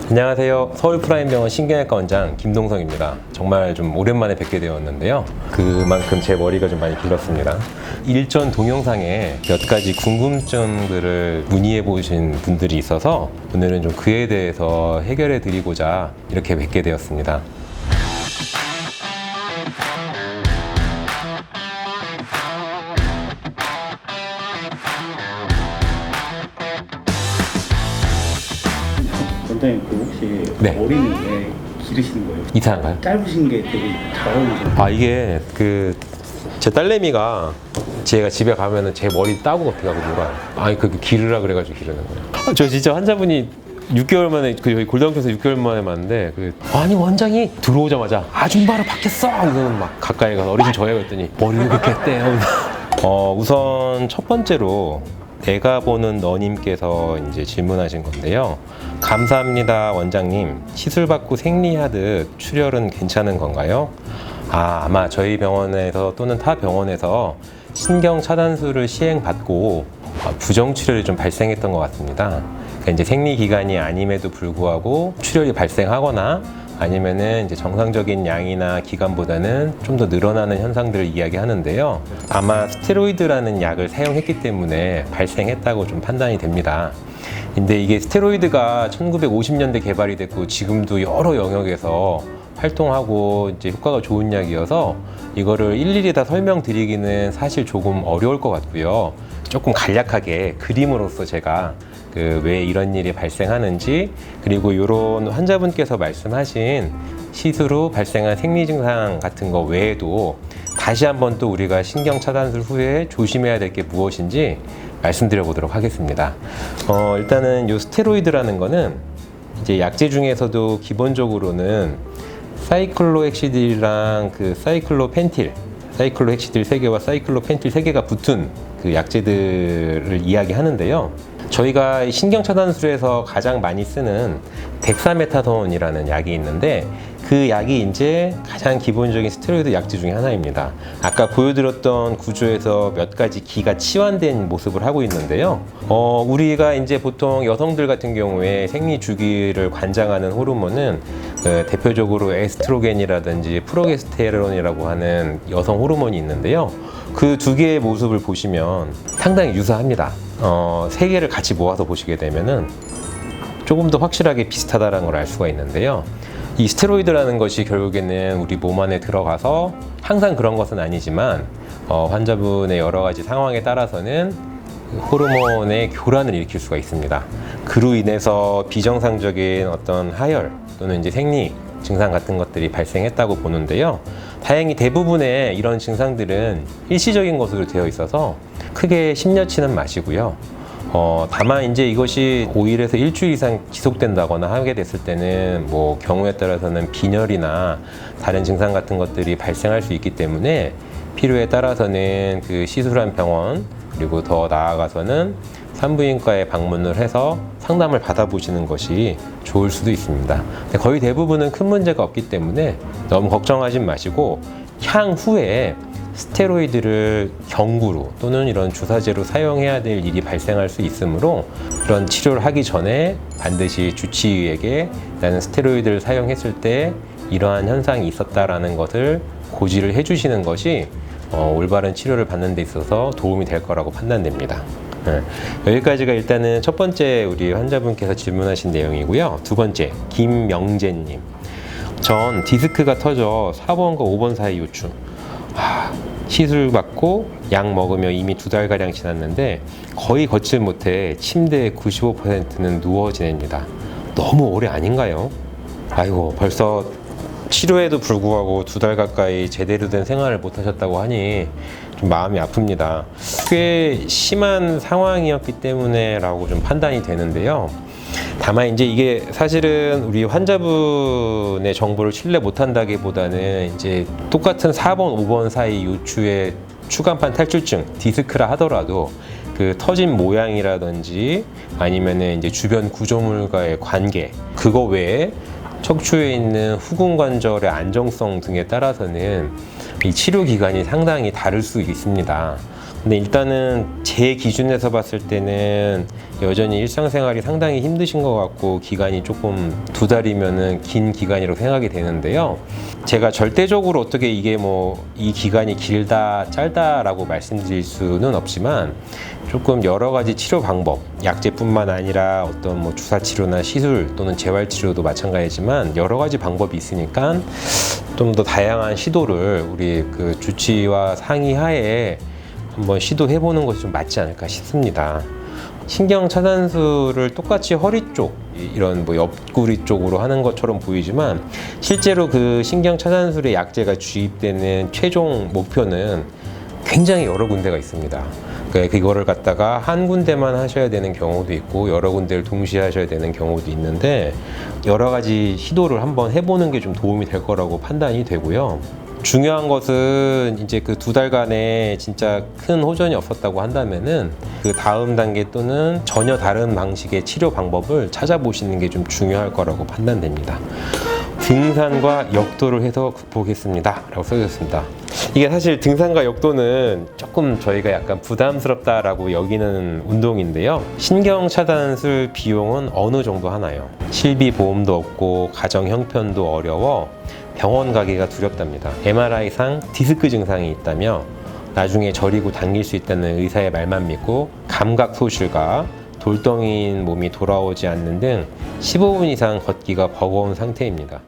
안녕하세요. 서울프라임병원 신경외과 원장 김동성입니다. 정말 좀 오랜만에 뵙게 되었는데요. 그만큼 제 머리가 좀 많이 길었습니다. 일전 동영상에 몇 가지 궁금증들을 문의해 보신 분들이 있어서 오늘은 좀 그에 대해서 해결해 드리고자 이렇게 뵙게 되었습니다. 원장님 혹시 네. 머리는 왜 기르시는 거예요? 이상한가요? 짧으신 게 되게 잘 어울리시는 이게 제 딸내미가 제가 집에 가면은 제 머리 따고 어떻게 하고 놀아요. 기르라 그래가지고 기르는 거예요. 저 진짜 환자분이 6개월 만에 여기 골다공증에서 6개월 만에 봤는데 아니 원장이 들어오자마자 아줌마로 바뀌었어 이거는 막 가까이 가서 어르신 저예요 했더니 머리를 그렇게 했대요. 우선 첫 번째로 내가 보는 너님께서 이제 질문하신 건데요. 감사합니다 원장님. 시술 받고 생리하듯 출혈은 괜찮은 건가요? 아마 저희 병원에서 또는 타 병원에서 신경 차단술을 시행받고 부정 출혈이 좀 발생했던 것 같습니다. 그러니까 이제 생리 기간이 아님에도 불구하고 출혈이 발생하거나 아니면은 이제 정상적인 양이나 기간보다는 좀 더 늘어나는 현상들을 이야기하는데요. 아마 스테로이드라는 약을 사용했기 때문에 발생했다고 좀 판단이 됩니다. 근데 이게 스테로이드가 1950년대 개발이 됐고 지금도 여러 영역에서 활동하고 이제 효과가 좋은 약이어서 이거를 일일이 다 설명드리기는 사실 조금 어려울 것 같고요. 조금 간략하게 그림으로써 제가 왜 이런 일이 발생하는지, 그리고 이런 환자분께서 말씀하신 시술 후 발생한 생리 증상 같은 거 외에도 다시 한번 또 우리가 신경 차단술 후에 조심해야 될 게 무엇인지 말씀드려 보도록 하겠습니다. 일단은 이 스테로이드라는 거는 이제 약제 중에서도 기본적으로는 사이클로헥시딜이랑 사이클로펜틸 3개와 사이클로펜틸 3개가 붙은 그 약제들을 이야기하는데요. 저희가 신경차단술에서 가장 많이 쓰는 덱사메타손이라는 약이 있는데 그 약이 이제 가장 기본적인 스테로이드 약제 중에 하나입니다. 아까 보여드렸던 구조에서 몇 가지 기가 치환된 모습을 하고 있는데요. 우리가 이제 보통 여성들 같은 경우에 생리 주기를 관장하는 호르몬은 대표적으로 에스트로겐이라든지 프로게스테론이라고 하는 여성 호르몬이 있는데요. 그 두 개의 모습을 보시면 상당히 유사합니다. 세 개를 같이 모아서 보시게 되면은 조금 더 확실하게 비슷하다는 걸 알 수가 있는데요. 이 스테로이드라는 것이 결국에는 우리 몸 안에 들어가서 항상 그런 것은 아니지만 환자분의 여러 가지 상황에 따라서는 호르몬의 교란을 일으킬 수가 있습니다. 그로 인해서 비정상적인 어떤 하혈 또는 이제 생리 증상 같은 것들이 발생했다고 보는데요. 다행히 대부분의 이런 증상들은 일시적인 것으로 되어 있어서 크게 심려치는 마시고요. 다만 이제 이것이 5일에서 일주일 이상 지속된다거나 하게 됐을 때는 경우에 따라서는 빈혈이나 다른 증상 같은 것들이 발생할 수 있기 때문에 필요에 따라서는 시술한 병원 그리고 더 나아가서는 산부인과에 방문을 해서 상담을 받아보시는 것이 좋을 수도 있습니다. 근데 거의 대부분은 큰 문제가 없기 때문에 너무 걱정하지 마시고 향후에 스테로이드를 경구로 또는 이런 주사제로 사용해야 될 일이 발생할 수 있으므로 그런 치료를 하기 전에 반드시 주치의에게 나는 스테로이드를 사용했을 때 이러한 현상이 있었다라는 것을 고지를 해주시는 것이 올바른 치료를 받는 데 있어서 도움이 될 거라고 판단됩니다. 여기까지가 일단은 첫 번째 우리 환자분께서 질문하신 내용이고요. 두 번째, 김명재님. 전 디스크가 터져 4번과 5번 사이 요추. 시술 받고 약 먹으며 이미 2달가량 지났는데 거의 걷질 못해 침대의 95%는 누워 지냅니다. 너무 오래 아닌가요? 아이고, 벌써 치료에도 불구하고 2달 가까이 제대로 된 생활을 못 하셨다고 하니 좀 마음이 아픕니다. 꽤 심한 상황이었기 때문에 라고 좀 판단이 되는데요. 다만 이제 이게 사실은 우리 환자분의 정보를 신뢰 못한다기보다는 이제 똑같은 4번, 5번 사이 요추의 추간판 탈출증, 디스크라 하더라도 터진 모양이라든지 아니면은 이제 주변 구조물과의 관계, 그거 외에 척추에 있는 후근관절의 안정성 등에 따라서는 이 치료 기간이 상당히 다를 수 있습니다. 근데 일단은 제 기준에서 봤을 때는 여전히 일상생활이 상당히 힘드신 것 같고 기간이 조금 2달이면은 긴 기간이라고 생각이 되는데요. 제가 절대적으로 어떻게 이게 뭐 이 기간이 길다 짧다라고 말씀드릴 수는 없지만 조금 여러 가지 치료 방법, 약제뿐만 아니라 어떤 뭐 주사 치료나 시술 또는 재활 치료도 마찬가지지만 여러 가지 방법이 있으니까 좀 더 다양한 시도를 우리 그 주치의와 상의하에 한번 시도해보는 것이 좀 맞지 않을까 싶습니다. 신경 차단술을 똑같이 허리 쪽, 이런 뭐 옆구리 쪽으로 하는 것처럼 보이지만 실제로 그 신경 차단술의 약제가 주입되는 최종 목표는 굉장히 여러 군데가 있습니다. 그러니까 그거를 갖다가 한 군데만 하셔야 되는 경우도 있고 여러 군데를 동시에 하셔야 되는 경우도 있는데 여러 가지 시도를 한번 해보는 게 좀 도움이 될 거라고 판단이 되고요. 중요한 것은 이제 그 2달간에 진짜 큰 호전이 없었다고 한다면은 그 다음 단계 또는 전혀 다른 방식의 치료 방법을 찾아보시는 게 좀 중요할 거라고 판단됩니다. 등산과 역도를 해서 극복했습니다 라고 써주셨습니다. 이게 사실 등산과 역도는 조금 저희가 약간 부담스럽다라고 여기는 운동인데요. 신경 차단술 비용은 어느 정도 하나요? 실비 보험도 없고 가정 형편도 어려워 병원 가기가 두렵답니다. MRI상 디스크 증상이 있다며 나중에 저리고 당길 수 있다는 의사의 말만 믿고 감각 소실과 돌덩이인 몸이 돌아오지 않는 등 15분 이상 걷기가 버거운 상태입니다.